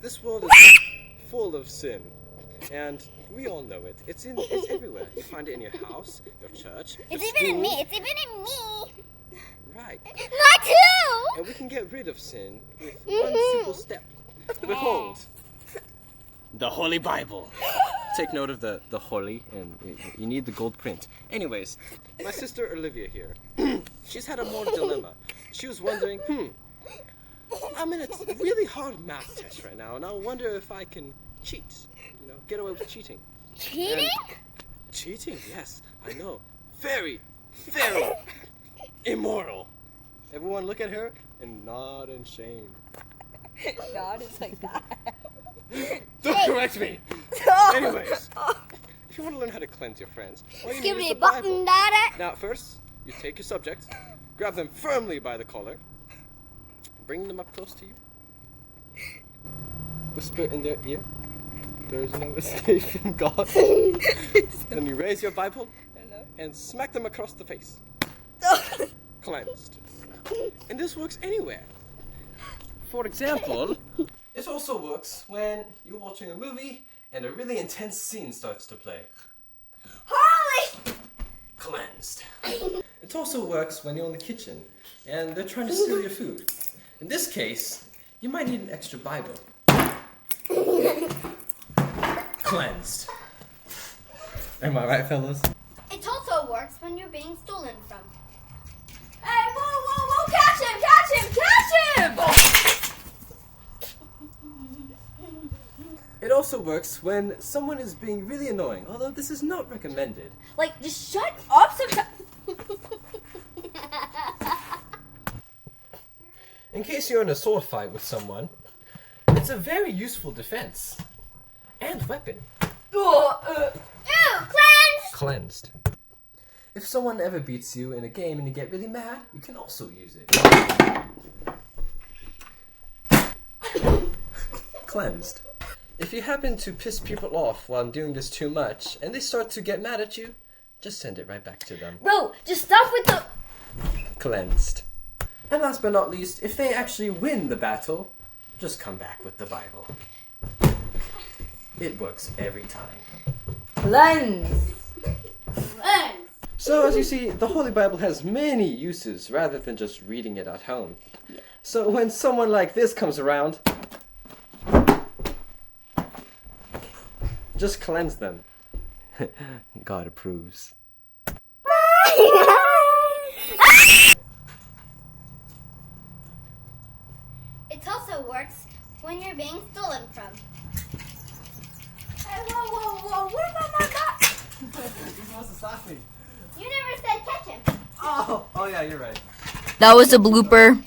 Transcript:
This world is full of sin, and we all know it. It's everywhere. You find it in your house, your church, your It's school. even in me. It's even in me. Right. Not too. And we can get rid of sin with one simple step. Behold, the Holy Bible. Take note of the holy, and you need the gold print. Anyways, my sister Olivia here, she's had a moral dilemma. She was wondering, I'm in a really hard math test right now, and I wonder if I can cheat, get away with cheating. Cheating? Cheating, yes, I know. Very, very immoral. Everyone look at her and nod in shame. God is like that. Don't correct me! Anyways, if you want to learn how to cleanse your friends, all you need is the Bible. Now, first, you take your subjects, grab them firmly by the collar, bring them up close to you, whisper in their ear, there is no escape from God. Then you raise your Bible and smack them across the face. Cleansed. And this works anywhere. For example, it also works when you're watching a movie and a really intense scene starts to play. Holy! Cleansed. It also works when you're in the kitchen and they're trying to steal your food. In this case, you might need an extra Bible. Cleansed. Am I right, fellas? It also works when you're being stolen from. Hey, whoa, whoa, whoa! Catch him! Catch him! Catch him! It also works when someone is being really annoying, although this is not recommended. Like, just shut up sometimes. In case you're in a sword fight with someone, it's a very useful defense and weapon. Ew! Cleanse! Cleansed. If someone ever beats you in a game and you get really mad, you can also use it. Cleansed. If you happen to piss people off while doing this too much, and they start to get mad at you, just send it right back to them. Bro, just stop with the... Cleansed. And last but not least, if they actually win the battle, just come back with the Bible. It works every time. Cleanse. Cleanse! So as you see, the Holy Bible has many uses rather than just reading it at home. So when someone like this comes around, just cleanse them. God approves. It also works when you're being stolen from. Hey, whoa, whoa, whoa! Where's my back? You're supposed to slap me. You never said catch him. Oh yeah, you're right. That was a blooper.